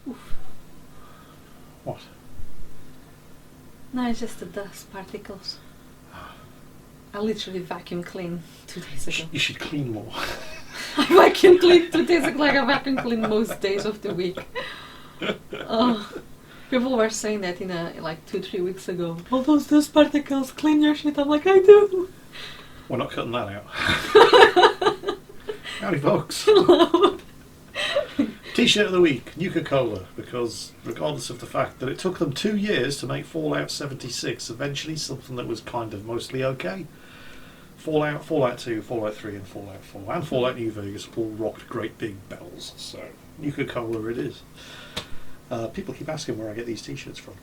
Oof. What? No, it's just the dust particles. I literally vacuum cleaned 2 days ago. You should clean more. I vacuum cleaned 2 days ago, like I vacuum clean most days of the week. Oh, people were saying that like 2-3 weeks ago. All those dust particles, clean your shit. I'm like, I do. We're not cutting that out. Howdy, folks. Hello. T-shirt of the week, Nuka-Cola, because regardless of the fact that it took them 2 years to make Fallout 76, eventually something that was kind of mostly okay. Fallout 2, Fallout 3 and Fallout 4 and Fallout New Vegas all rocked great big bells, so Nuka-Cola it is. People keep asking where I get these T-shirts from.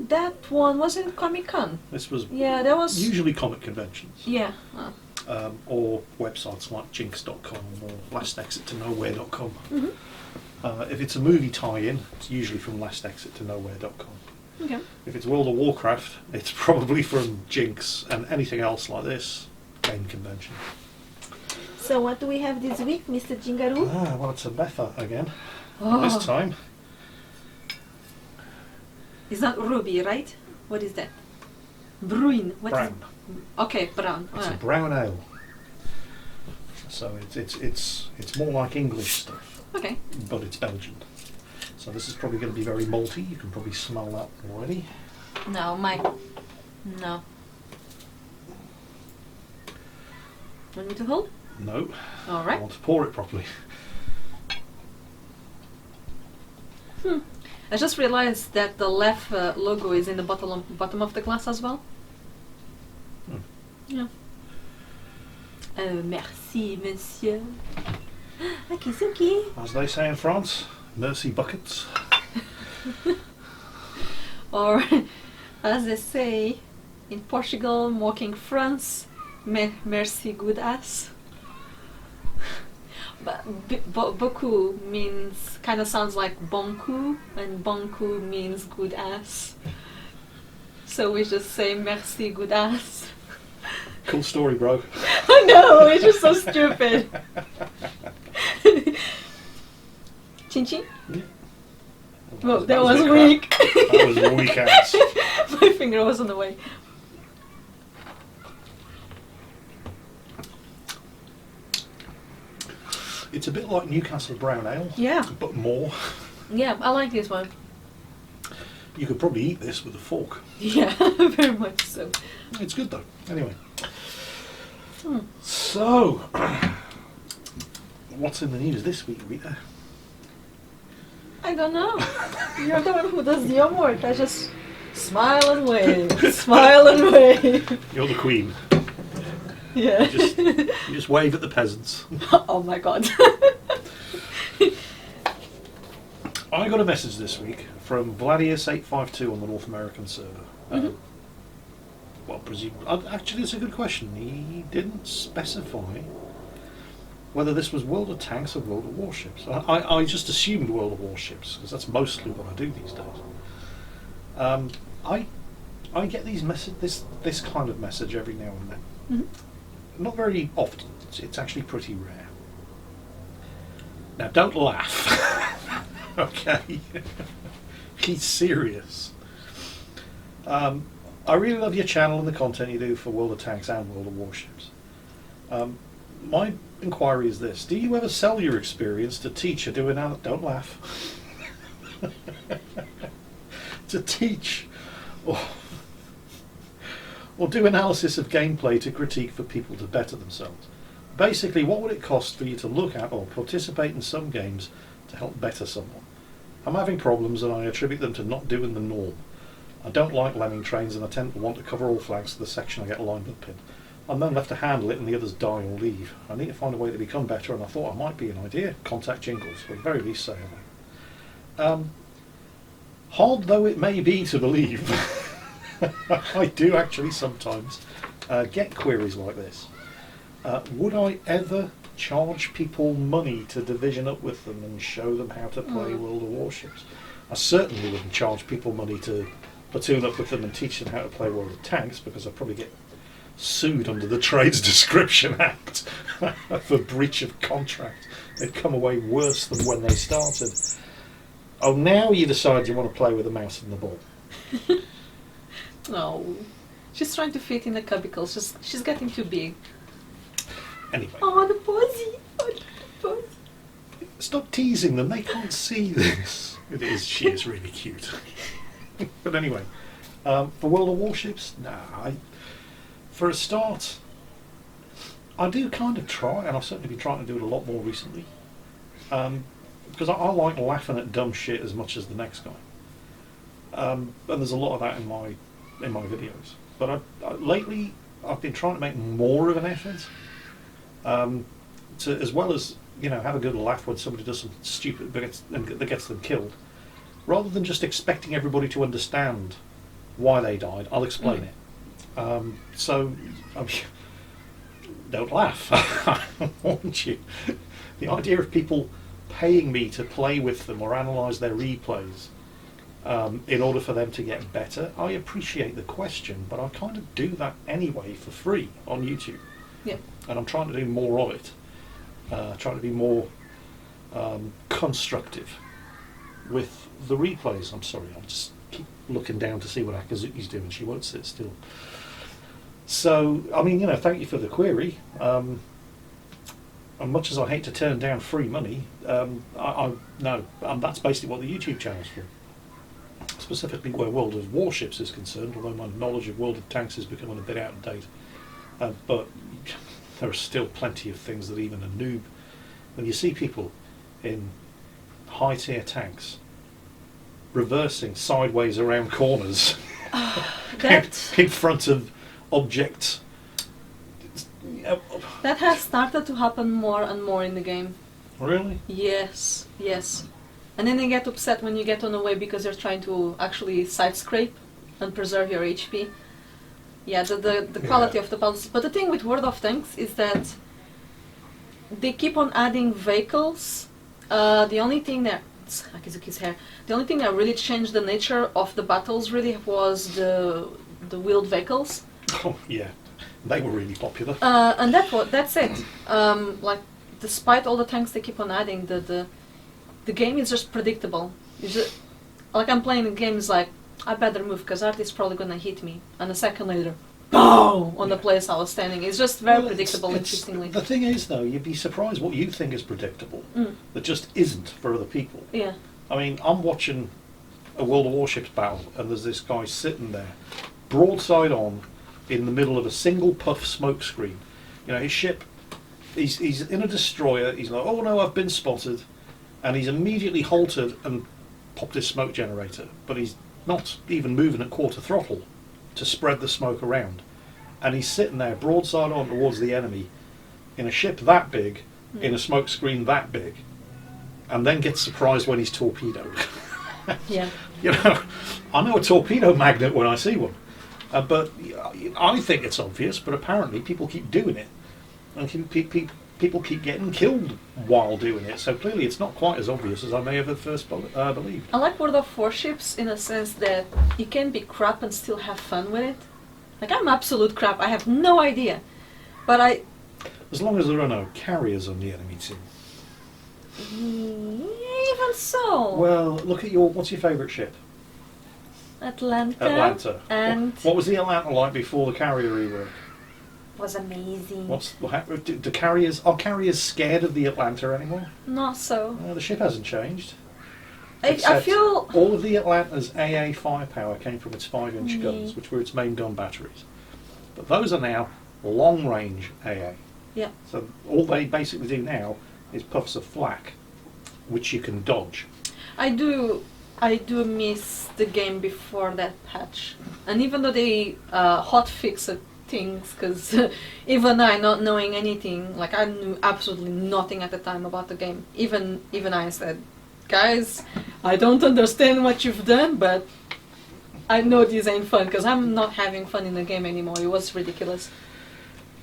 That one wasn't Comic-Con. This was that was usually comic conventions. Yeah. Or websites like Jinx.com or lastexittonowhere.com. Mm-hmm. If it's a movie tie-in, it's usually from lastexittonowhere.com. Okay. If it's World of Warcraft, it's probably from Jinx, and anything else like this, game convention. So what do we have this week, Mr. Jingaroo? Well, it's a Betha again. Oh. This time. It's not ruby, right? What is that? Bruin. What Brown. Okay, brown. It's Alright. a brown ale. So it's more like English stuff. Okay. But it's Belgian. So this is probably going to be very malty. You can probably smell that already. No. Want me to hold? No. All I right. want to pour it properly. I just realized that the left logo is in the bottom of the glass as well. Yeah. Merci, monsieur. Okay. As they say in France, merci buckets. Or, as they say in Portugal, mocking France, merci, good ass. But beaucoup means, kind of sounds like bon coup, and bon coup means good ass. So we just say merci, good ass. Cool story, bro. I know, it's just so stupid. Chin chin? Yeah. Well, that was weak. That was a weak ass. My finger was on the way. It's a bit like Newcastle Brown Ale. Yeah. But more. Yeah, I like this one. You could probably eat this with a fork. Yeah, very much so. It's good though. Anyway. So, what's in the news this week, Rita? I don't know. You're the one who does the homework. I just smile and wave. Smile and wave. You're the queen. Yeah. You just wave at the peasants. Oh my god. I got a message this week from Gladius852 on the North American server. Well, actually, it's a good question. He didn't specify whether this was World of Tanks or World of Warships. I just assumed World of Warships because that's mostly what I do these days. I get this kind of message every now and then. Not very often. It's actually pretty rare. Now, don't laugh. Okay. He's serious. I really love your channel and the content you do for World of Tanks and World of Warships. My inquiry is this: do you ever sell your experience to teach or don't laugh? To teach or do analysis of gameplay to critique for people to better themselves? Basically, what would it cost for you to look at or participate in some games to help better someone? I'm having problems and I attribute them to not doing the norm. I don't like lemming trains and I tend to want to cover all flags to the section I get lined up in. I'm then left to handle it and the others die or leave. I need to find a way to become better and I thought I might be an idea. Contact Jingles, or at the very least say hello. Hard though it may be to believe, I do actually sometimes get queries like this. Would I ever charge people money to division up with them and show them how to play World of Warships? I certainly wouldn't charge people money to platoon up with them and teach them how to play World of Tanks, because I'd probably get sued under the Trades Description Act for breach of contract. They'd come away worse than when they started. Oh, now you decide you want to play with the mouse and the ball. No. She's trying to fit in the cubicles. She's getting too big. Anyway. Oh, the posy. Oh, the posy. Stop teasing them, they can't see this. She is really cute. But anyway, for World of Warships, for a start, I do kind of try, and I've certainly been trying to do it a lot more recently. Because I like laughing at dumb shit as much as the next guy. And there's a lot of that in my videos. But lately, I've been trying to make more of an effort, to, as well as, have a good laugh when somebody does something stupid that gets them killed. Rather than just expecting everybody to understand why they died, I'll explain it. So, don't laugh. I want you. The idea of people paying me to play with them or analyse their replays in order for them to get better, I appreciate the question, but I kind of do that anyway for free on YouTube. Yeah. And I'm trying to do more of it. Trying to be more constructive with the replays. I'm sorry, I'll just keep looking down to see what Akazuki's doing. She won't sit still. So, I mean, thank you for the query. And much as I hate to turn down free money, that's basically what the YouTube channel's for. Specifically where World of Warships is concerned, although my knowledge of World of Tanks is becoming a bit out of date. But there are still plenty of things that even a noob, when you see people in high tier tanks reversing sideways around corners in front of objects. That has started to happen more and more in the game. Really? Yes. And then they get upset when you get on the way because you're trying to actually side scrape and preserve your HP. Yeah, the quality of the puzzles. But the thing with World of Tanks is that they keep on adding vehicles. The only thing that Akizuki's hair. The only thing that really changed the nature of the battles really was the wheeled vehicles. Oh yeah, they were really popular. And that's it. Despite all the tanks they keep on adding, the game is just predictable. I'm playing the game, is like, I better move because Art is probably gonna hit me, and a second later, BOOM! On the place I was standing. It's just very predictable, interestingly. The thing is, though, you'd be surprised what you think is predictable that just isn't for other people. Yeah. I mean, I'm watching a World of Warships battle, and there's this guy sitting there, broadside on, in the middle of a single puff smoke screen. His ship, he's in a destroyer, he's like, oh no, I've been spotted, and he's immediately halted and popped his smoke generator, but he's not even moving at quarter throttle to spread the smoke around. And he's sitting there broadside on towards the enemy in a ship that big, in a smoke screen that big, and then gets surprised when he's torpedoed. Yeah. I know a torpedo magnet when I see one. But I think it's obvious, but apparently people keep doing it. And people keep getting killed while doing it, so clearly it's not quite as obvious as I may have at first believed. I like World of Warships in a sense that you can be crap and still have fun with it. Like, I'm absolute crap, I have no idea. But as long as there are no carriers on the enemy team. Even so. Well, look at what's your favourite ship? Atlanta. And what was the Atlanta like before the carrier rework? Was amazing. Are carriers scared of the Atlanta anymore? Not so. The ship hasn't changed. I feel all of the Atlanta's AA firepower came from its 5-inch guns, which were its main gun batteries. But those are now long-range AA. Yeah. So all they basically do now is puffs of flak, which you can dodge. I do miss the game before that patch, and even though they hotfixed things, because even I, not knowing anything, like I knew absolutely nothing at the time about the game. Even I said, guys, I don't understand what you've done, but I know this ain't fun, because I'm not having fun in the game anymore. It was ridiculous.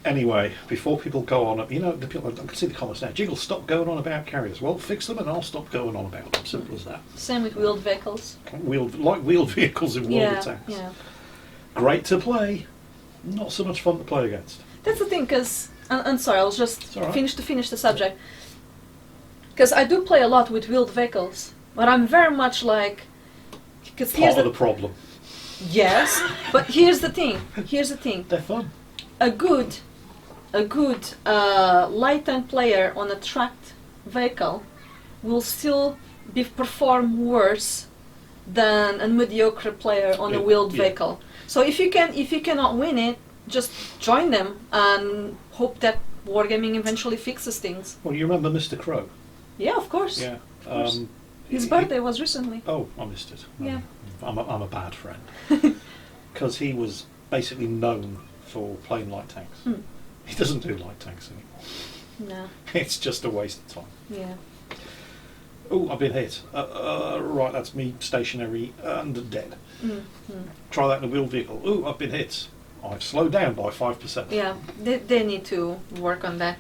Anyway, before people go on, the people, I can see the comments now. Jingles, stop going on about carriers. Well, fix them and I'll stop going on about them. Simple as that. Same with wheeled vehicles. Wheeled vehicles in World of Tanks. Yeah. Great to play, not so much fun to play against. That's the thing, because... I'm sorry, I'll just finish the subject. Because I do play a lot with wheeled vehicles. But I'm very much like, because Part of the problem. yes, but here's the thing. Here's the thing. They're fun. A good light tank player on a tracked vehicle will still perform worse than a mediocre player on a wheeled vehicle. So if you cannot win it, just join them and hope that wargaming eventually fixes things. Well, you remember Mr. Crow? Yeah, of course. Yeah. Of course. His birthday was recently. Oh, I missed it. Yeah. I'm a bad friend. Because he was basically known for playing light tanks. He doesn't do light tanks anymore. No. It's just a waste of time. Yeah. Oh, I've been hit. Right, that's me stationary and dead. Try that in a wheeled vehicle. Oh, I've been hit. I've slowed down by 5%. Yeah, they need to work on that.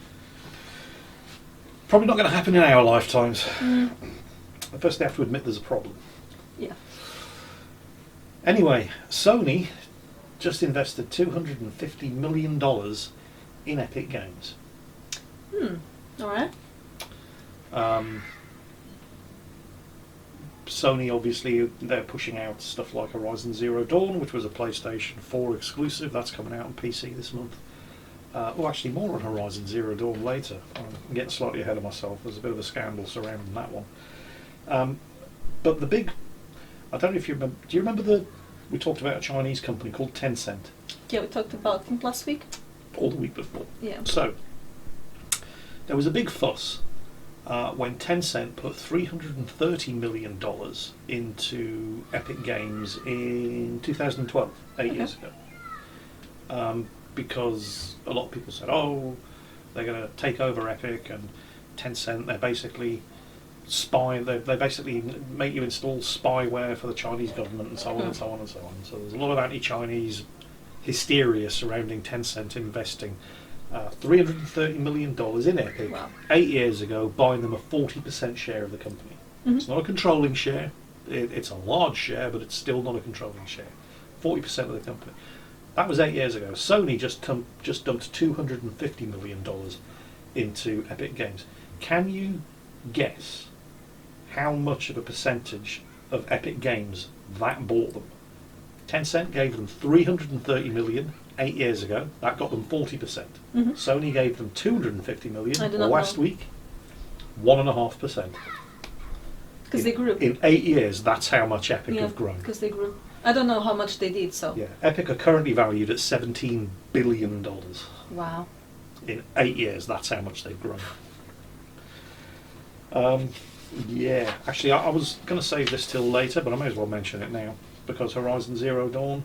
Probably not going to happen in our lifetimes. First they have to admit there's a problem. Yeah. Anyway, Sony just invested $250 million in Epic Games. Alright. Sony, obviously, they're pushing out stuff like Horizon Zero Dawn, which was a PlayStation 4 exclusive. That's coming out on PC this month. Well, actually, more on Horizon Zero Dawn later. I'm getting slightly ahead of myself. There's a bit of a scandal surrounding that one. But the big... I don't know if you remember... Do you remember we talked about a Chinese company called Tencent? Yeah, we talked about it last week. Or the week before. Yeah. So, there was a big fuss when Tencent put $330 million into Epic Games in 2012, 8 years ago. Because a lot of people said, oh, they're going to take over Epic, and Tencent, they're basically they basically make you install spyware for the Chinese government and so on and so on and so on. So there's a lot of anti-Chinese hysteria surrounding Tencent investing $330 million in Epic 8 years ago, buying them a 40% share of the company. It's not a controlling share, it's a large share, but it's still not a controlling share. 40% of the company. That was 8 years ago. Sony just dumped $250 million into Epic Games. Can you guess how much of a percentage of Epic Games that bought them? Tencent gave them $330 million 8 years ago. That got them 40%. Sony gave them $250 million last week. 1.5%. Because they grew. In 8 years, that's how much Epic have grown. Because they grew. I don't know how much they did, so... Yeah, Epic are currently valued at $17 billion. Wow. In 8 years, that's how much they've grown. Yeah, actually, I was going to save this till later, but I may as well mention it now, because Horizon Zero Dawn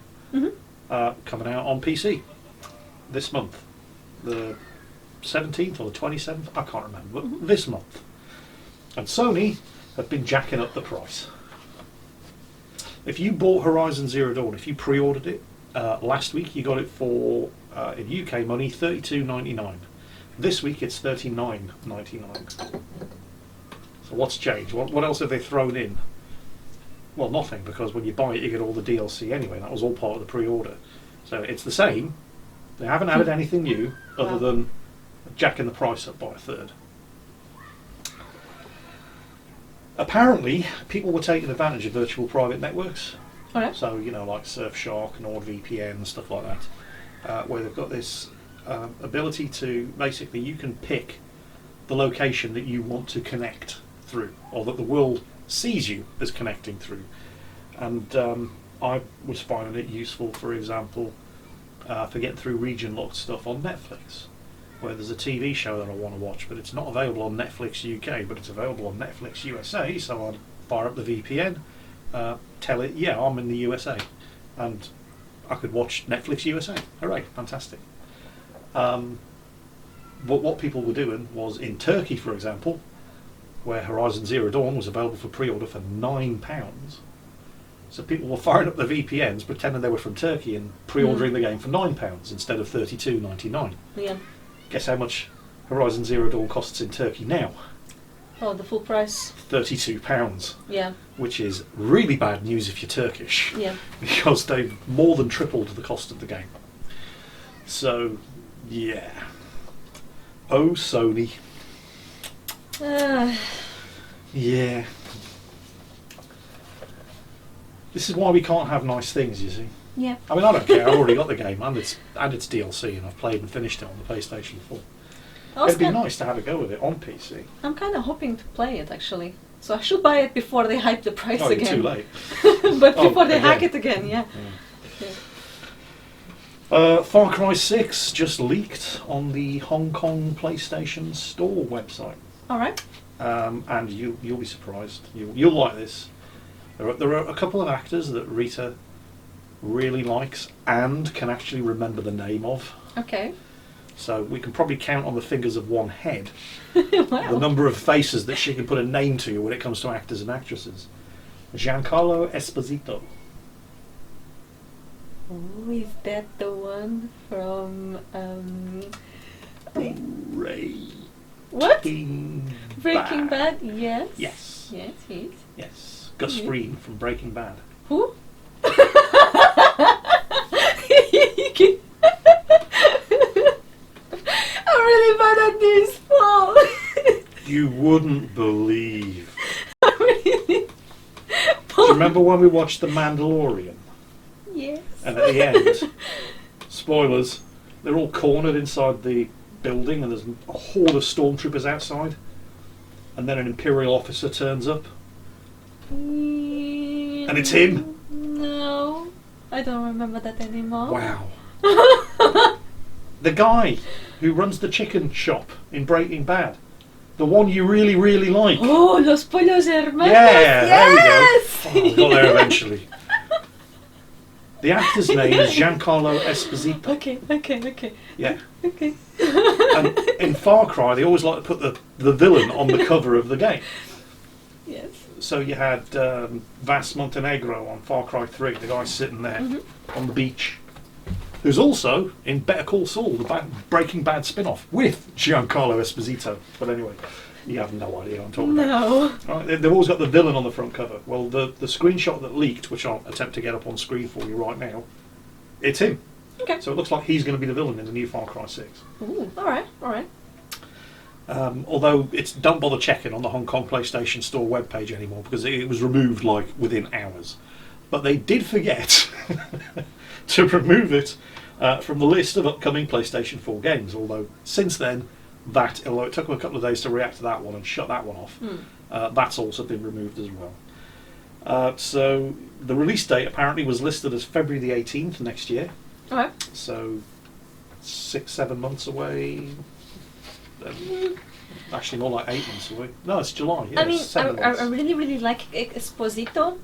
coming out on PC this month. The 17th or the 27th? I can't remember, but this month. And Sony have been jacking up the price. If you bought Horizon Zero Dawn, if you pre-ordered it last week, you got it for, in UK money, $32.99. This week it's $39.99. So what's changed? What else have they thrown in? Well, nothing, because when you buy it you get all the DLC anyway. That was all part of the pre-order. So it's the same. They haven't added anything new other than jacking the price up by a third. Apparently, people were taking advantage of virtual private networks. Okay. So, you know, like Surfshark, NordVPN, and stuff like that, where they've got this ability to, basically, you can pick the location that you want to connect through, or that the world sees you as connecting through. And I was finding it useful, for example, for getting through region-locked stuff on Netflix, where there's a TV show that I want to watch, but it's not available on Netflix UK, but it's available on Netflix USA, so I'd fire up the VPN, tell it, yeah, I'm in the USA, and I could watch Netflix USA. Hooray, fantastic. But what people were doing was, in Turkey, for example, where Horizon Zero Dawn was available for pre-order for £9, so people were firing up their VPNs, pretending they were from Turkey, and pre-ordering the game for £9 instead of $32.99. Yeah. Guess how much Horizon Zero Dawn costs in Turkey now? Oh, the full price. £32. Yeah. Which is really bad news if you're Turkish. Yeah. Because they've more than tripled the cost of the game. So, yeah. Oh, Sony. Yeah. This is why we can't have nice things, you see. Yeah. I mean, I don't care. I've already got the game and its DLC, and I've played and finished it on the PlayStation 4. It'd be nice to have a go with it on PC. I'm kind of hoping to play it, actually. So I should buy it before they hype the price again. Too late. But before they hack it again, yeah. Far Cry 6 just leaked on the Hong Kong PlayStation Store website. Alright. And you'll be surprised. You'll like this. There are a couple of actors that Rita really likes and can actually remember the name of. Okay. So we can probably count on the fingers of one head Wow. the number of faces that she can put a name to when it comes to actors and actresses. Giancarlo Esposito. Oh, is that the one from Ray. what? Breaking Bad? Yes. Yes. Yes, yes. Yes. Gus Yeah. Fring from Breaking Bad. Who? I'm really bad at this, Paul. You wouldn't believe. Really? Do you remember when we watched The Mandalorian? Yes. And at the end, spoilers, they're all cornered inside the building and there's a horde of stormtroopers outside. And then an Imperial officer turns up. And it's him? No. I don't remember that anymore. Wow. The guy who runs the chicken shop in Breaking Bad. The one you really, really like. Oh, Los Pollos Hermanos. Yeah, yes! there we go. Oh, I got there eventually. The actor's name is Giancarlo Esposito. Okay. Yeah. Okay. And in Far Cry, they always like to put the villain on the cover of the game. Yes. So you had Vas Montenegro on Far Cry 3, the guy sitting there on the beach, who's also in Better Call Saul, the Breaking Bad spin-off, with Giancarlo Esposito. But anyway, you have no idea what I'm talking about. No. Right, they've always got the villain on the front cover. Well, the screenshot that leaked, which I'll attempt to get up on screen for you right now, it's him. Okay. So it looks like he's going to be the villain in the new Far Cry 6. Ooh, alright. Although don't bother checking on the Hong Kong PlayStation Store webpage anymore because it was removed like within hours. But they did forget to remove it from the list of upcoming PlayStation 4 games. Although since then, although it took them a couple of days to react to that one and shut that one off, that's also been removed as well. So the release date apparently was listed as February the 18th next year. Alright. So 6-7 months away. Actually, more like 8 months away. No, it's July. Yeah, I mean, 7 I months. really like Esposito,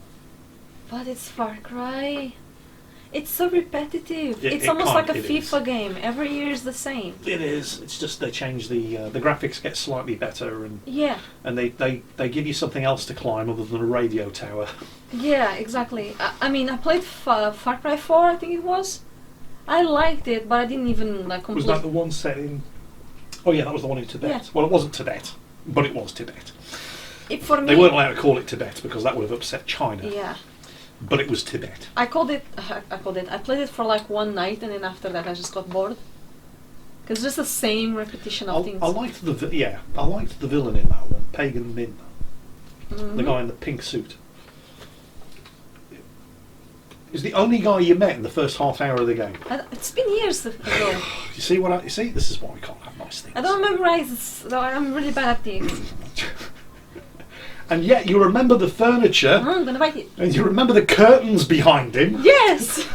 but it's Far Cry. It's so repetitive. It's almost like a FIFA game. Every year is the same. It is. It's just they change the graphics get slightly better and and they give you something else to climb other than a radio tower. Yeah, exactly. I mean, I played Far Cry 4. I think it was. I liked it, but I didn't even complete. Was that the one set in? Oh yeah, that was the one in Tibet. Yeah. Well, it wasn't Tibet, but it was Tibet. For me, they weren't allowed to call it Tibet because that would have upset China. Yeah. But it was Tibet. I played it for like one night, and then after that, I just got bored. Because it's just the same repetition of things. I liked the villain in that one, Pagan Min, the guy in the pink suit. He's the only guy you met in the first half hour of the game. It's been years ago. You see what you see? This is why we can't have nice things. I don't memorize. I'm really bad at things. And yet you remember the furniture. I'm gonna bite it. And you remember the curtains behind him. Yes.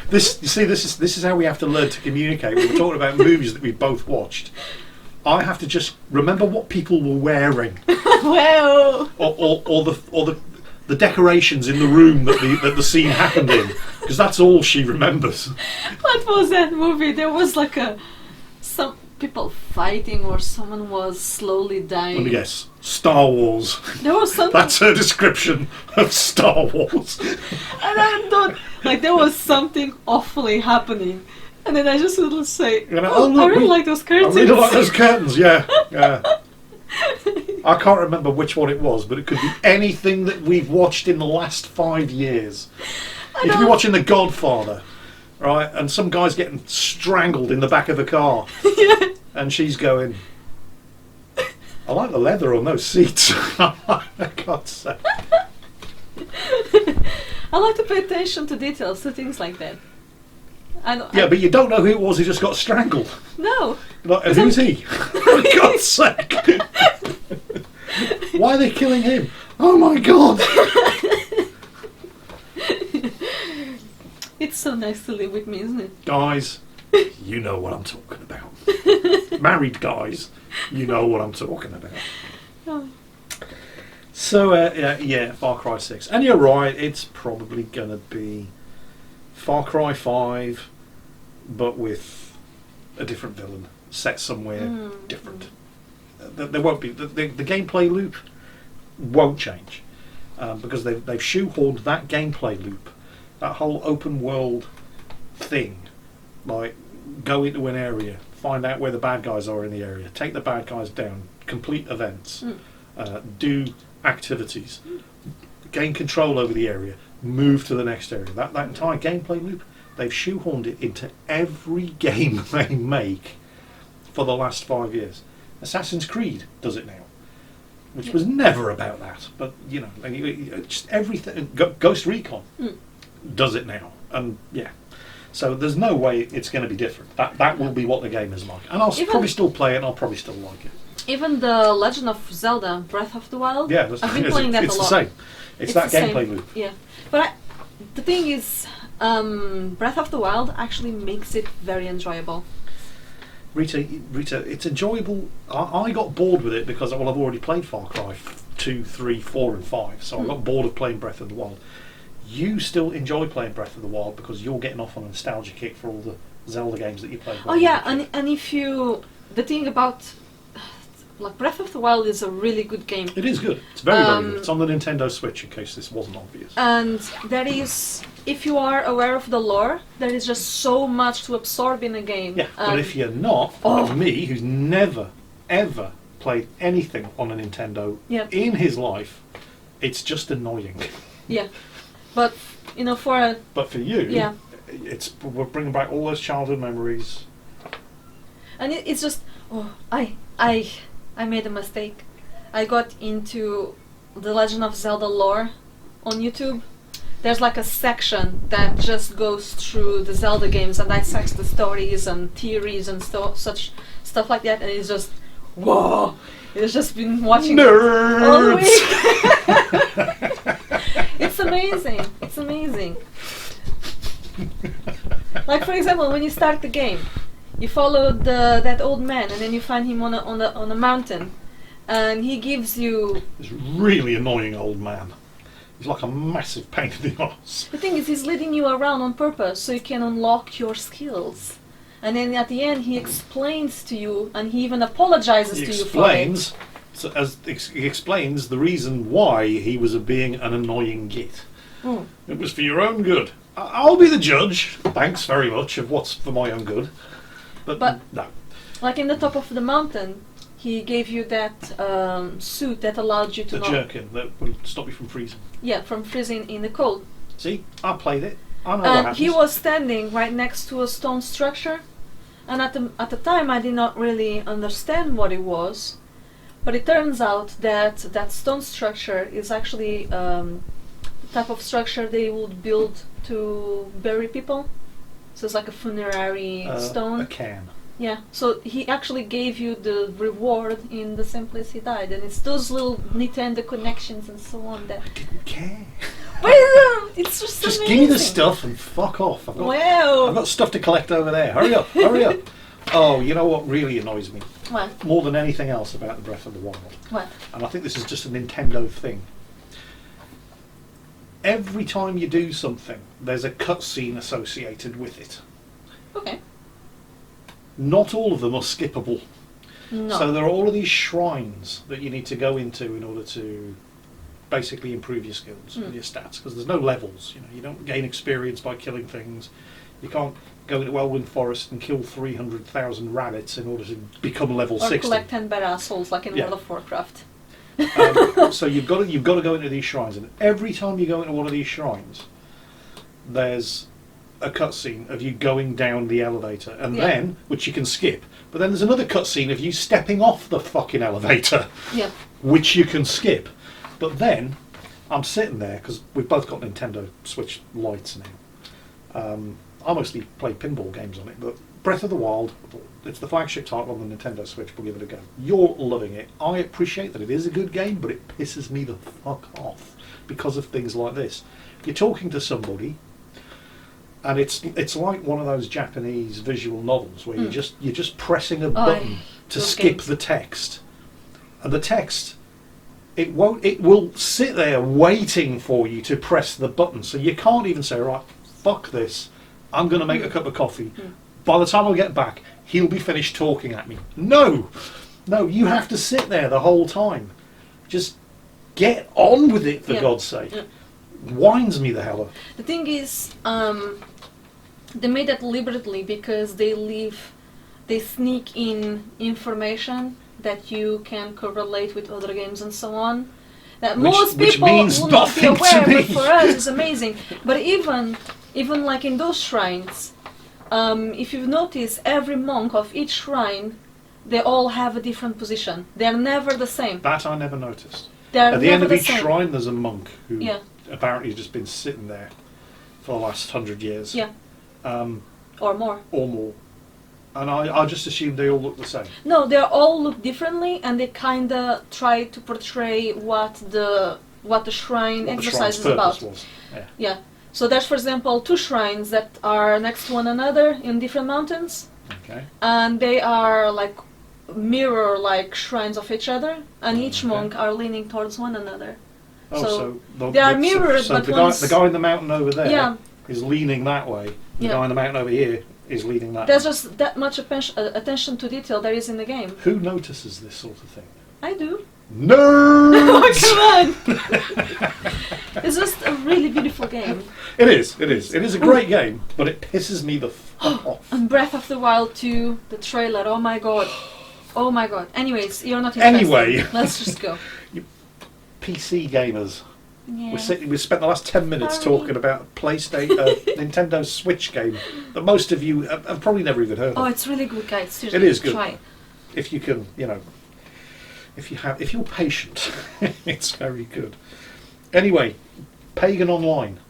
This is how we have to learn to communicate when we're talking about movies that we both watched. I have to just remember what people were wearing. Well. Or the decorations in the room that the scene happened in, because that's all she remembers. What was that movie? There was some people fighting, or someone was slowly dying. Let me guess. Star Wars. There was something. That's her description of Star Wars. And I thought there was something awfully happening, and then I just would say, look, I really like those curtains. I really like those curtains. Yeah. I can't remember which one it was, but it could be anything that we've watched in the last 5 years. You could be watching The Godfather, right? And some guy's getting strangled in the back of a car. Yeah. And she's going, I like the leather on those seats. For God's sake. I like to pay attention to details, to things like that. But you don't know who it was who just got strangled. No. Like, and who's he? For God's sake. Why are they killing him? Oh my God. It's so nice to live with me, isn't it? Guys, you know what I'm talking about. Married guys, you know what I'm talking about. Oh. So, Far Cry 6. And you're right, it's probably going to be Far Cry 5, but with a different villain, set somewhere different. There won't be... The gameplay loop won't change, because they've shoehorned that gameplay loop, that whole open world thing, like go into an area, find out where the bad guys are in the area, take the bad guys down, complete events, do activities, gain control over the area, move to the next area. That entire gameplay loop, they've shoehorned it into every game they make for the last 5 years. Assassin's Creed does it now, which was never about that, but you know, just everything. Ghost Recon does it now, and so there's no way it's going to be different. That will be what the game is like, and I'll probably still play it, and I'll probably still like it. Even the Legend of Zelda Breath of the Wild, I've been playing that a lot. It's the same. It's that gameplay loop. Yeah, but the thing is, Breath of the Wild actually makes it very enjoyable. Rita, it's enjoyable. I got bored with it because I've already played Far Cry 2, 3, 4 and 5, so I got bored of playing Breath of the Wild. You still enjoy playing Breath of the Wild because you're getting off on a nostalgia kick for all the Zelda games that you played. Oh yeah, and if you... The thing about... Like, Breath of the Wild is a really good game. It is good. It's very, very good. It's on the Nintendo Switch, in case this wasn't obvious. And there is... If you are aware of the lore, there is just so much to absorb in a game. Yeah, but if you're not, like me, who's never, ever played anything on a Nintendo in his life, it's just annoying. Yeah. But, you know, But for you, we're bringing back all those childhood memories. And it's just... I made a mistake. I got into the Legend of Zelda lore on YouTube. There's like a section that just goes through the Zelda games and dissects the stories and theories and such stuff like that, and it's just whoa! It's just been watching Nerds! all the week. It's amazing. It's amazing. Like, for example, when you start the game, you follow that old man, and then you find him on a mountain, and he gives you this really annoying old man. He's like a massive pain in the arse. The thing is, he's leading you around on purpose so you can unlock your skills. And then at the end, he explains to you, and he even apologizes to you for it. He explains the reason why he was being an annoying git. It was for your own good. I'll be the judge, thanks very much, of what's for my own good. But no. Like in the top of the mountain, he gave you that suit that allowed you to... The jerkin that will stop you from freezing. Yeah, from freezing in the cold. See, I played it. I know what happens. He was standing right next to a stone structure, and at the time I did not really understand what it was, but it turns out that that stone structure is actually the type of structure they would build to bury people. So it's like a funerary stone. A cairn. Yeah, so he actually gave you the reward in the same place he died, and it's those little Nintendo connections and so on that... I didn't care. But it's just amazing. Give me the stuff and fuck off. I've got stuff to collect over there. Hurry up, hurry up. Oh, you know what really annoys me? What? More than anything else about the Breath of the Wild. What? And I think this is just a Nintendo thing. Every time you do something, there's a cutscene associated with it. Okay. Not all of them are skippable. No. So there are all of these shrines that you need to go into in order to basically improve your skills and your stats, because there's no levels. You know, you don't gain experience by killing things. You can't go into Elwyn Forest and kill 300,000 rabbits in order to become level 60. Or collect 10 badass souls like in World of Warcraft. So you've got to go into these shrines, and every time you go into one of these shrines, there's a cutscene of you going down the elevator, and then, which you can skip, But then there's another cutscene of you stepping off the fucking elevator, Yeah. which you can skip. But then I'm sitting there because we've both got Nintendo Switch Lites now. I mostly play pinball games on it, but Breath of the Wild, it's the flagship title on the Nintendo Switch. We'll give it a go. You're loving it. I appreciate that it is a good game, but it pisses me the fuck off because of things like this. You're talking to somebody, and it's like one of those Japanese visual novels where you're just pressing a button to skip the text, and the text it will sit there waiting for you to press the button, so you can't even say, right, fuck this, I'm going to make a cup of coffee. By the time I get back, he'll be finished talking at me. No, you have to sit there the whole time. Just get on with it, for God's sake. Winds me the hell up. The thing is, they made that deliberately because they sneak in information that you can correlate with other games and so on. That most people will not be aware, but for us it's amazing. But even like in those shrines, if you've noticed, every monk of each shrine, they all have a different position. They're never the same. That I never noticed. At the end of each shrine, there's a monk who apparently has just been sitting there for the last 100 years. Yeah. Or more. Or more. And I just assumed they all look the same. No, they all look differently, and they kind of try to portray what the shrine exercise is about. Was. Yeah. So there's, for example, 2 shrines that are next to one another in different mountains. Okay. And they are like mirror-like shrines of each other, and each monk are leaning towards one another. Oh, so they are mirrored, so but the guy in the mountain over there is leaning that way. The guy in the mountain over here is leaning that way. There's just that much attention to detail there is in the game. Who notices this sort of thing? I do. Nerds! Oh, come on! It's just a really beautiful game. It is. It is a great game, but it pisses me the fuck off. And Breath of the Wild 2, the trailer, oh my god. Oh my god. Anyways, you're not interested. Anyway. Let's just go. You PC gamers. Yeah. We spent the last 10 minutes talking about a Nintendo Switch game that most of you have probably never even heard of. Oh, it's really good, guys. Seriously, it is good. Try it. If you can, if you're patient, it's very good. Anyway, Pagan Online.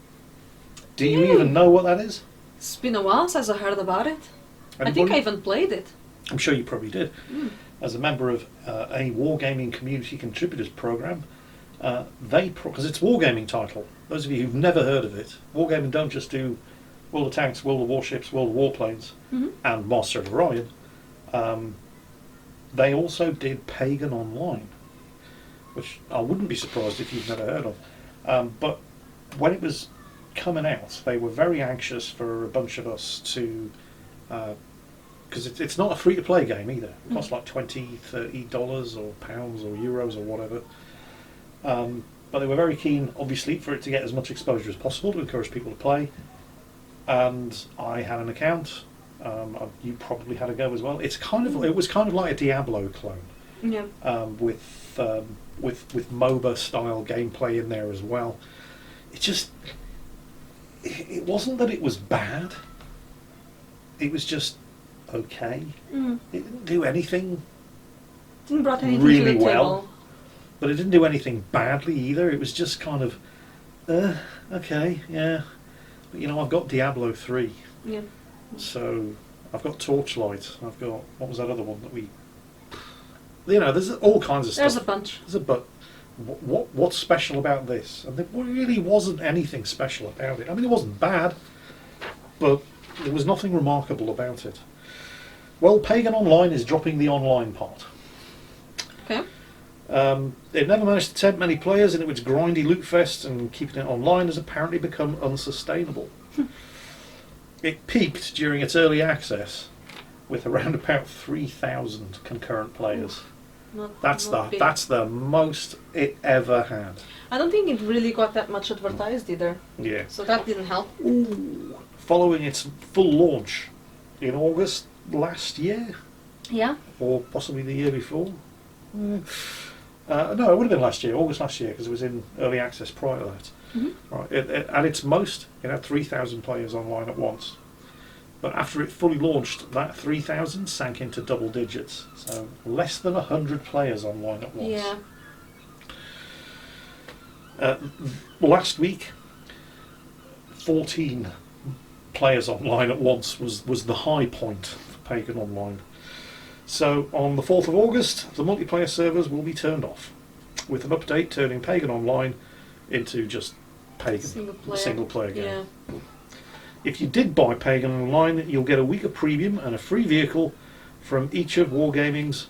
Do you even know what that is? It's been a while since I heard about it. Anybody? I think I even played it. I'm sure you probably did. As a member of a Wargaming Community Contributors Programme, because it's a Wargaming title. Those of you who've never heard of it, Wargaming don't just do World of Tanks, World of Warships, World of Warplanes, and Master of Orion. They also did Pagan Online, which I wouldn't be surprised if you've never heard of. But when it was coming out, they were very anxious for a bunch of us to... because it's not a free-to-play game either. It costs like $20, $30 or pounds or euros or whatever. But they were very keen, obviously, for it to get as much exposure as possible to encourage people to play. And I had an account. You probably had a go as well. It was kind of like a Diablo clone. Yeah. With MOBA style gameplay in there as well. It wasn't that it was bad. It was just okay. It didn't do anything. Didn't brought anything really to the well. table. But it didn't do anything badly either. It was just kind of, okay, yeah. But I've got Diablo 3. Yeah. So I've got Torchlight. I've got, what was that other one that we... there's all kinds of stuff. There's a bunch. But what's special about this? And there really wasn't anything special about it. I mean, it wasn't bad, but there was nothing remarkable about it. Well, Pagan Online is dropping the online part. Okay. It never managed to tempt many players into its grindy loot fest, and keeping it online has apparently become unsustainable. It peaked during its early access with around about 3,000 concurrent players. That's the most it ever had. I don't think it really got that much advertised either. Yeah. So that didn't help. Ooh. Following its full launch in August last year. Yeah. Or possibly the year before. No, it would have been August last year, because it was in early access prior to that. Right. At its most, it had 3,000 players online at once. But after it fully launched, that 3,000 sank into double digits. So less than 100 players online at once. Yeah. Last week, 14 players online at once was the high point for Pagan Online. So on the 4th of August, the multiplayer servers will be turned off, with an update turning Pagan Online into just Pagan, single player game. Yeah. If you did buy Pagan Online, you'll get a week of premium and a free vehicle from each of Wargaming's,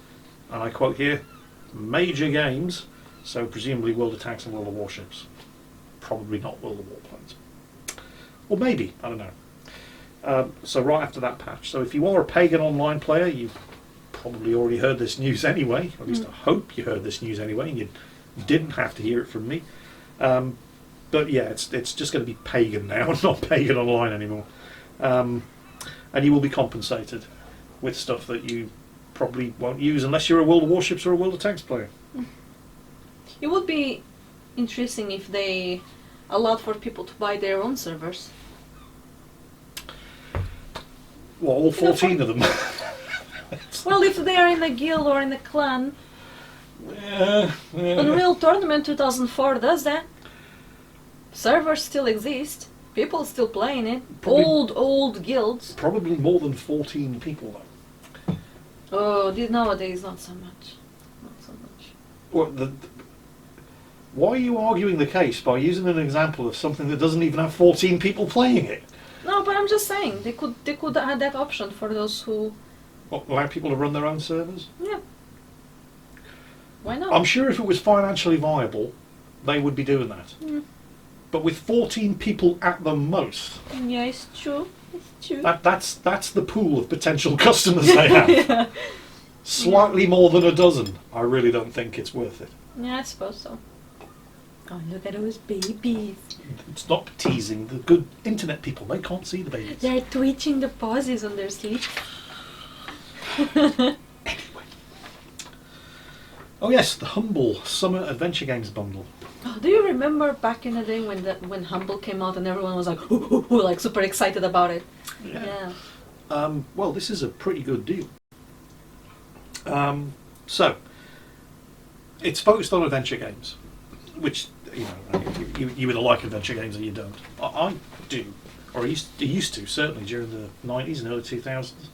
and I quote here, major games, so presumably World of Tanks and World of Warships. Probably not World of Warplanes. Or maybe, I don't know. So right after that patch. So if you are a Pagan Online player, you've probably already heard this news anyway, or at least I hope you heard this news anyway, and you didn't have to hear it from me. But yeah, it's just going to be Pagan now, not Pagan Online anymore. And you will be compensated with stuff that you probably won't use unless you're a World of Warships or a World of Tanks player. It would be interesting if they allowed for people to buy their own servers. Well, all 14 of them. Well, if they are in a guild or in a clan. Yeah. Unreal Tournament 2004 does that. Servers still exist. People still playing it. Probably, old guilds. Probably more than 14 people though. Oh, nowadays not so much. Not so much. Well, why are you arguing the case by using an example of something that doesn't even have 14 people playing it? No, but I'm just saying they could add that option for those who. What, allow people to run their own servers? Yeah. Why not? I'm sure if it was financially viable, they would be doing that. But with 14 people at the most, Yeah, it's true. It's true. that's the pool of potential customers they have. Yeah. Slightly more than a dozen. I really don't think it's worth it. Yeah, I suppose so. Oh, look at those babies. Stop teasing the good internet people. They can't see the babies. They're twitching the pauses on their sleep. Anyway. Oh yes, the Humble Summer Adventure Games bundle. Oh, do you remember back in the day when Humble came out and everyone was like, like super excited about it? Yeah. Well, this is a pretty good deal. So, it's focused on adventure games, which you either like adventure games or you don't. I do, or I used to certainly during the 90s and early 2000s.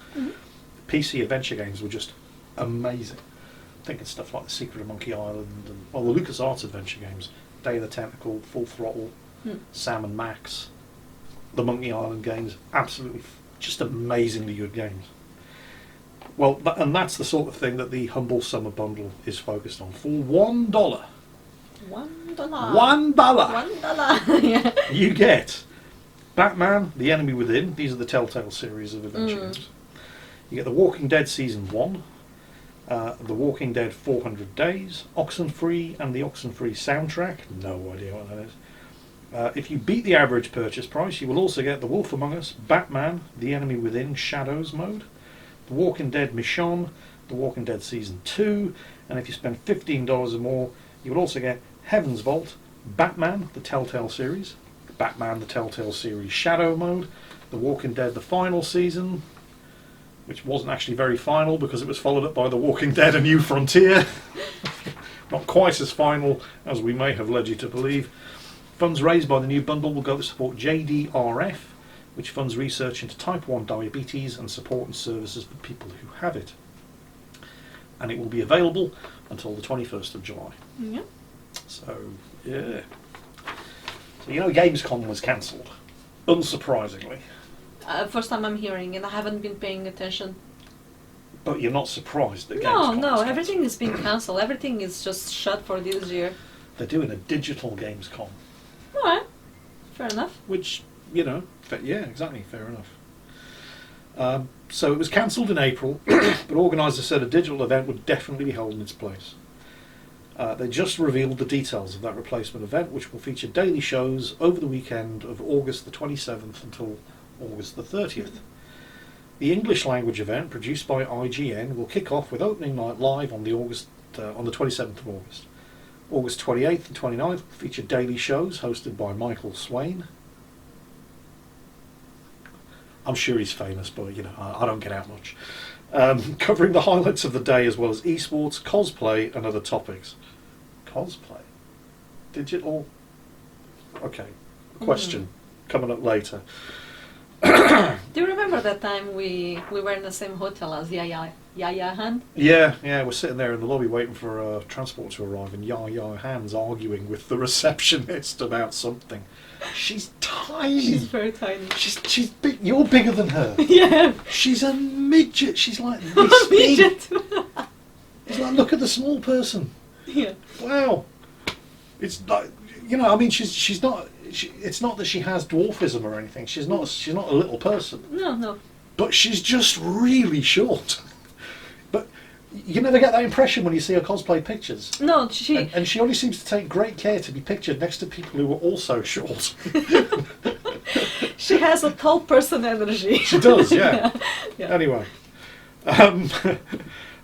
PC adventure games were just amazing. Thinking stuff like The Secret of Monkey Island and the LucasArts adventure games, Day of the Tentacle, Full Throttle, Sam and Max, the Monkey Island games, absolutely just amazingly good games. Well, and that's the sort of thing that the Humble Summer Bundle is focused on. For $1. $1. $1. Yeah. You get Batman, The Enemy Within. These are the Telltale series of adventure games. You get The Walking Dead Season 1. The Walking Dead 400 Days, Oxenfree and the Oxenfree soundtrack. No idea what that is. If you beat the average purchase price, you will also get The Wolf Among Us, Batman, The Enemy Within Shadows mode, The Walking Dead Michonne, The Walking Dead Season 2, and if you spend $15 or more, you will also get Heaven's Vault, Batman, the Telltale series, Batman, the Telltale series Shadow mode, The Walking Dead, the final season, which wasn't actually very final because it was followed up by The Walking Dead: A New Frontier. Not quite as final as we may have led you to believe. Funds raised by the new bundle will go to support JDRF, which funds research into type 1 diabetes and support and services for people who have it. And it will be available until the 21st of July. Yeah. So, yeah. So, Gamescom was cancelled, unsurprisingly. First time I'm hearing, and I haven't been paying attention. But you're not surprised that Gamescom No, was everything is being cancelled. Everything is just shut for this year. They're doing a digital Gamescom. Alright, fair enough. Which, yeah, exactly, fair enough. So it was cancelled in April, but organisers said a digital event would definitely be held in its place. They just revealed the details of that replacement event, which will feature daily shows over the weekend of August the 27th until August the 30th. The English language event, produced by IGN, will kick off with opening night live on the 27th of August. August 28th and 29th will feature daily shows hosted by Michael Swain. I'm sure he's famous, but I don't get out much. Covering the highlights of the day as well as esports, cosplay, and other topics. Cosplay? Digital? Okay. Question coming up later. Do you remember that time we were in the same hotel as Yaya Han? Yeah, we're sitting there in the lobby waiting for transport to arrive, and Yaya Han's arguing with the receptionist about something. She's tiny. She's very tiny. She's big. You're bigger than her. Yeah. She's a midget. She's like this big. Midget. It's like, look at the small person. Yeah. Wow. It's like, I mean, she's not. It's not that she has dwarfism or anything. She's not a little person. No. But she's just really short. But you never get that impression when you see her cosplay pictures. No, and she only seems to take great care to be pictured next to people who are also short. She has a tall person energy. She does, yeah. Yeah. Anyway. And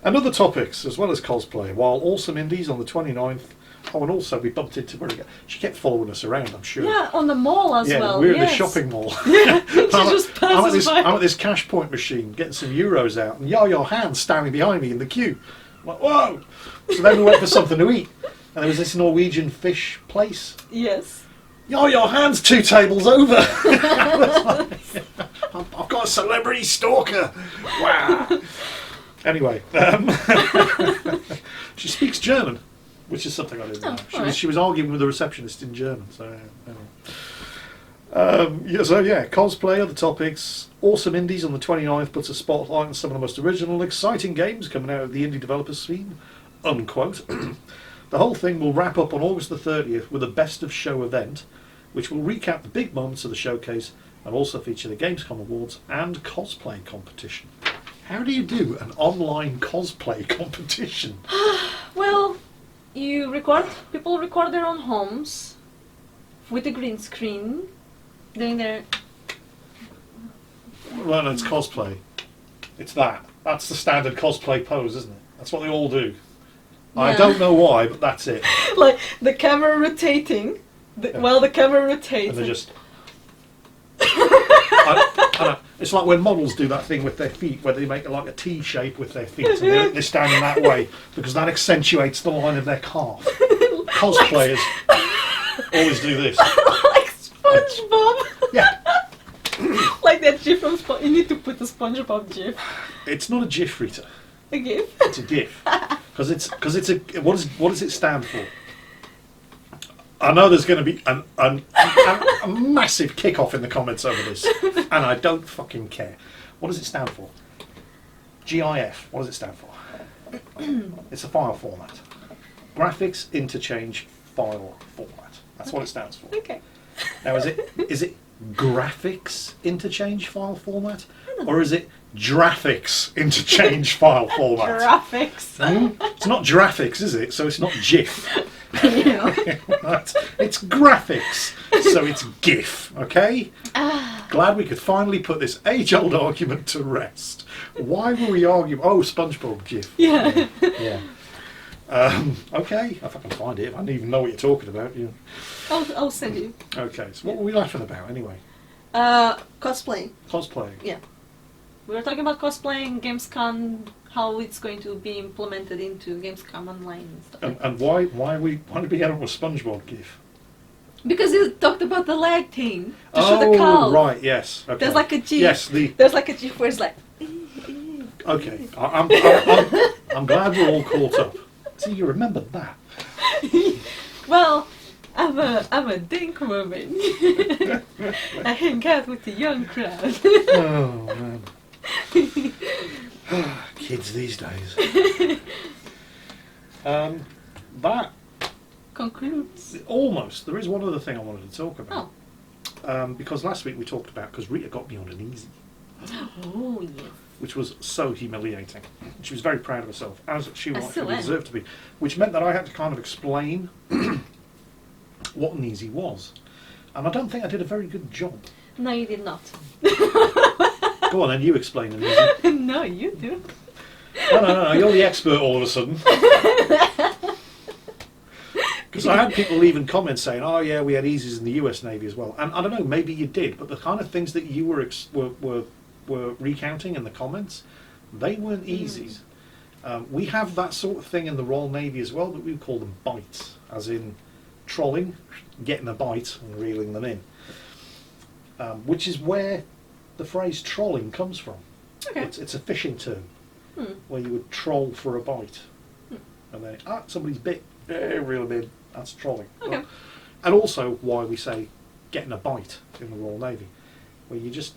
other topics, as well as cosplay, while Awesome Indies on the 29th. Oh, and also we bumped into her again. She kept following us around, I'm sure. Yeah, on the mall as well. We're in the shopping mall. Yeah, she just passes by. I'm at this cash point machine getting some euros out, and Yaya Han's standing behind me in the queue. I'm like, whoa! So then we went for something to eat, and there was this Norwegian fish place. Yes. Yaya Han's 2 tables over. I've got a celebrity stalker. Wow. Anyway, she speaks German. Which is something I didn't know. She was arguing with the receptionist in German. So, cosplay, other topics. Awesome Indies on the 29th puts a spotlight on some of the most original and exciting games coming out of the indie developer scene. Unquote. The whole thing will wrap up on August the 30th with a best of show event, which will recap the big moments of the showcase and also feature the Gamescom Awards and cosplay competition. How do you do an online cosplay competition? Well, people record their own homes with a green screen, doing their... Well, no, it's cosplay. It's that. That's the standard cosplay pose, isn't it? That's what they all do. Yeah. I don't know why, but that's it. Like the camera rotating, while the camera rotates. And they just... I know. It's like when models do that thing with their feet, where they make like a T shape with their feet, and they're standing that way because that accentuates the line of their calf. Cosplayers always do this. Like SpongeBob. Yeah. Like that GIF from SpongeBob. You need to put the SpongeBob GIF. It's not a GIF, Rita. A GIF. It's a GIF because it's a. What does it stand for? I know there's going to be a massive kick-off in the comments over this, and I don't fucking care. What does it stand for? GIF. What does it stand for? It's a file format. Graphics Interchange File Format. That's what it stands for. Okay. Now, is it Graphics Interchange File Format, or is it Graphics Interchange File Format? Graphics. It's not graphics, is it? So it's not GIF. Yeah. It's graphics, so it's GIF, okay? Glad we could finally put this age-old argument to rest. Why were we arguing? Oh, SpongeBob GIF. Yeah. Yeah. Okay, if I can find it, if I don't even know what you're talking about. Yeah. I'll send you. Okay, so what were we laughing about anyway? Cosplaying. Cosplaying. Yeah. We were talking about cosplaying, Gamescom, how it's going to be implemented into Gamescom Online and stuff. And why did we get on with SpongeBob GIF? Because you talked about the leg thing to show the cow. Oh, right, yes. Okay. There's like a GIF. Yes, There's like a GIF where it's like. Okay, I'm glad we're all caught up. See, you remembered that. Well, I'm a dink woman. I hang out with the young crowd. Oh man. Kids these days. That concludes. Almost. There is one other thing I wanted to talk about. Oh. Because last week we talked about, because Rita got me on an easy. Oh, yes. Which was so humiliating. She was very proud of herself, as she still am. deserved to be. Which meant that I had to kind of explain what an easy was. And I don't think I did a very good job. No, you did not. Go on then, you explain an easy. No, you do. No, you're the expert all of a sudden. Because I had people leaving comments saying, "Oh yeah, we had easies in the U.S. Navy as well." And I don't know, maybe you did, but the kind of things that you were recounting in the comments, they weren't easies. We have that sort of thing in the Royal Navy as well, but we call them bites, as in trolling, getting a bite and reeling them in, which is where the phrase trolling comes from. Okay. It's a fishing term, where you would troll for a bite, and then somebody's bit, reel them in. That's trolling. Okay. And also why we say getting a bite in the Royal Navy, where you just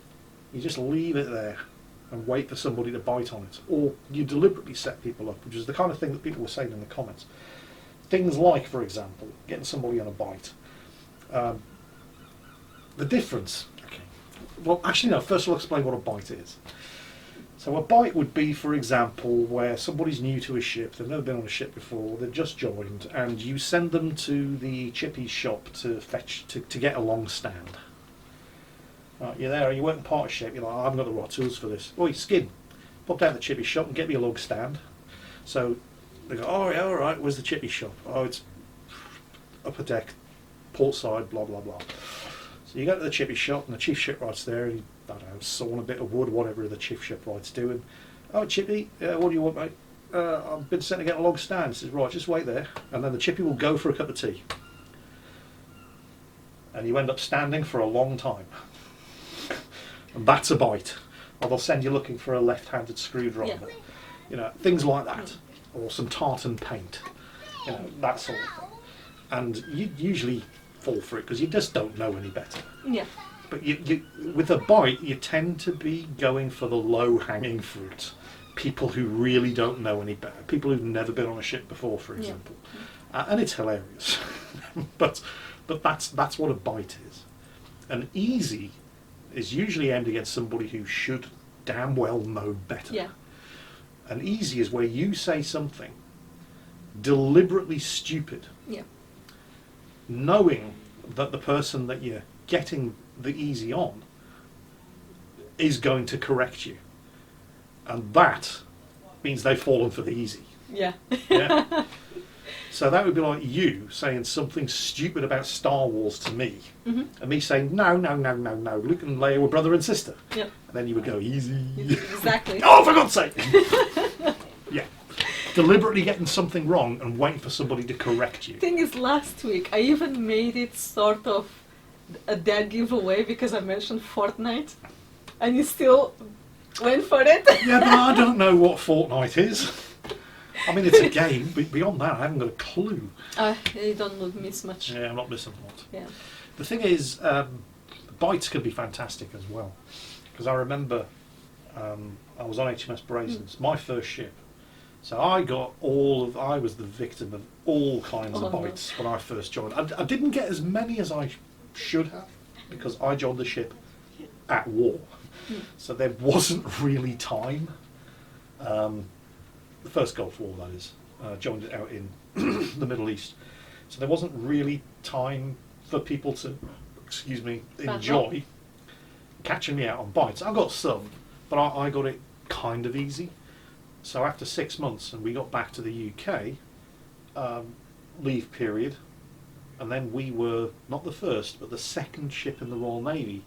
leave it there and wait for somebody to bite on it, or you deliberately set people up, which is the kind of thing that people were saying in the comments. Things like, for example, getting somebody on a bite. The difference. Okay. Well, actually, no. First, I'll explain what a bite is. So, a bite would be, for example, where somebody's new to a ship, they've never been on a ship before, they've just joined, and you send them to the chippy shop to get a long stand. Right, you're there, you working part of ship, you're like, I haven't got the right tools for this. Oi, Skin, pop down to the chippy shop and get me a log stand. So they go, oh yeah, alright, where's the chippy shop? Oh, it's upper deck, port side, blah blah blah. So you go to the chippy shop and the chief shipwright's there, and he, I don't know, sawing a bit of wood, whatever the chief shipwright's doing. Oh, chippy, what do you want, mate? I've been sent to get a log stand. He says, right, just wait there. And then the chippy will go for a cup of tea. And you end up standing for a long time. And that's a bite. Or they'll send you looking for a left-handed screwdriver. Yeah. You know, things like that. Or some tartan paint. You know, that sort of thing. And you usually fall for it because you just don't know any better. Yeah. But you, with a bite, you tend to be going for the low-hanging fruit. People who really don't know any better. People who've never been on a ship before, for example. Yeah. And it's hilarious. but that's what a bite is. An easy is usually aimed against somebody who should damn well know better. Yeah. An easy is where you say something deliberately stupid, knowing that the person that you're getting the easy on is going to correct you. And that means they've fallen for the easy. Yeah. Yeah. So that would be like you saying something stupid about Star Wars to me, and me saying, no, Luke and Leia were brother and sister. Yeah. And then you would go, easy. Exactly. Oh, for God's sake! Yeah. Deliberately getting something wrong and waiting for somebody to correct you. Thing is, last week I even made it sort of a dead giveaway because I mentioned Fortnite, and you still went for it. Yeah, but I don't know what Fortnite is. I mean, it's a game, but beyond that, I haven't got a clue. You don't miss much. Yeah, I'm not missing a lot. Yeah. The thing is, bites can be fantastic as well. Because I remember I was on HMS Brazens, my first ship. So I was the victim of all kinds of bites when I first joined. I didn't get as many as I should have, because I joined the ship at war. So there wasn't really time. The first Gulf War, that is. Joined it out in the Middle East. So there wasn't really time for people to, enjoy catching me out on bites. I got some, but I got it kind of easy. So after 6 months, and we got back to the UK, leave period, and then we were not the first, but the second ship in the Royal Navy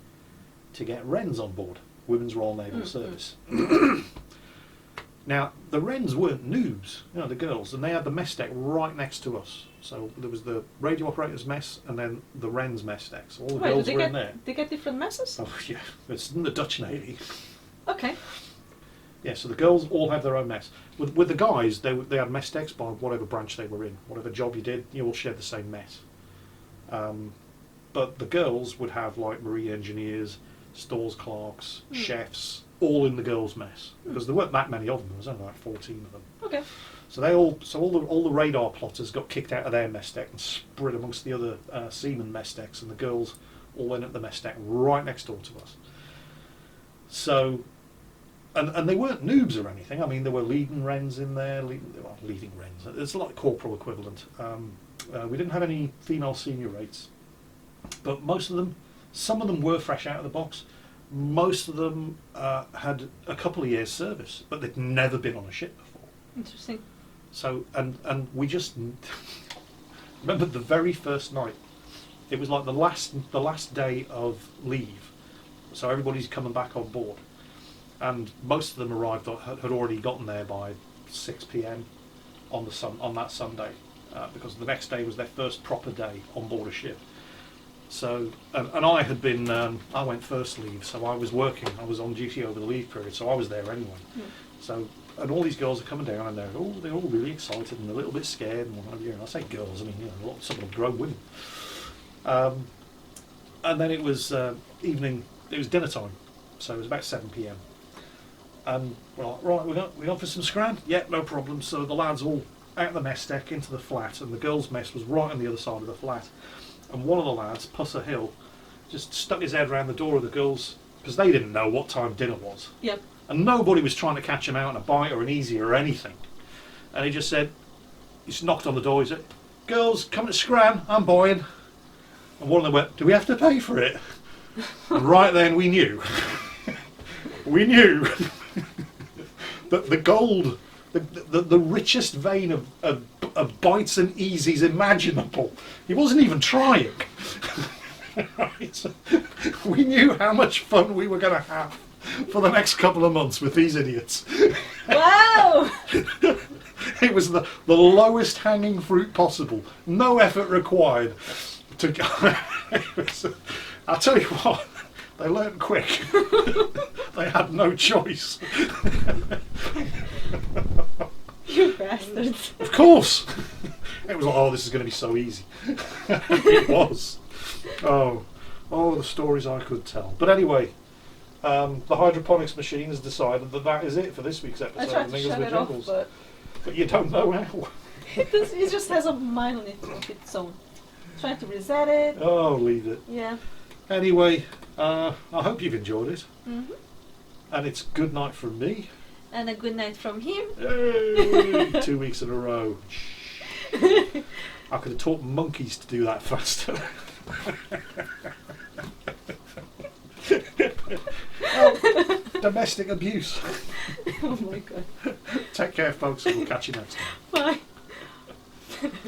to get Wrens on board, Women's Royal Naval Service. Now, the Wrens weren't noobs, the girls, and they had the mess deck right next to us. So there was the radio operator's mess and then the Wrens mess deck. So all the girls were in there. They get different messes? Oh, yeah. It's in the Dutch Navy. Okay. Yeah, so the girls all had their own mess. With the guys, they had mess decks by whatever branch they were in. Whatever job you did, you all shared the same mess. But the girls would have, like, marine engineers, stores clerks, chefs, all in the girls' mess, because there weren't that many of them. There was only like 14 of them. Okay. So all the radar plotters got kicked out of their mess deck and spread amongst the other seamen mess decks, and the girls all went at the mess deck right next door to us. So, and they weren't noobs or anything. I mean, there were leading Wrens in there, leading Wrens. It's like corporal equivalent. We didn't have any female senior rates, but some of them were fresh out of the box. Most of them had a couple of years service, but they'd never been on a ship before. Interesting. So, and we just remember the very first night. It was like the last day of leave, so everybody's coming back on board, and most of them arrived had already gotten there by 6 p.m. on that Sunday, because the next day was their first proper day on board a ship. So, and I had been, I went first leave, so I was working. I was on duty over the leave period, so I was there anyway. So, and all these girls are coming down, and they're all really excited and a little bit scared and what have you. And I say girls, I mean, you know, some of them grown women. And then it was evening. It was dinner time, so it was about 7 p.m. And we're like, right, we're going for some scran? Yeah, no problem. So the lads all out the mess deck into the flat, and the girls' mess was right on the other side of the flat. And one of the lads, Pusser Hill, just stuck his head around the door of the girls, because they didn't know what time dinner was. Yep. And nobody was trying to catch him out in a bite or an easy or anything. And he just said, he just knocked on the door, he said, girls, come to scran, I'm boying. And one of them went, do we have to pay for it? And right then we knew. We knew that the gold, the richest vein of bites and easies imaginable, he wasn't even trying. Right? We knew how much fun we were going to have for the next couple of months with these idiots. Wow! It was the lowest hanging fruit possible. No effort required. I'll tell you what, they learned quick. They had no choice. You bastards. Of course. It was like, oh, this is going to be so easy. It was. Oh, the stories I could tell. But anyway, the hydroponics machine has decided that is it for this week's episode I tried of to Mingles shut with it off, Jingles. but you don't know how. it just has a mind on it of its own. Trying to reset it. Oh, leave it. Yeah. Anyway, I hope you've enjoyed it. Mm-hmm. And it's good night from me. And a good night from him. Yay! 2 weeks in a row. I could have taught monkeys to do that faster. Oh, domestic abuse. Oh my god. Take care, folks, and we'll catch you next time. Bye.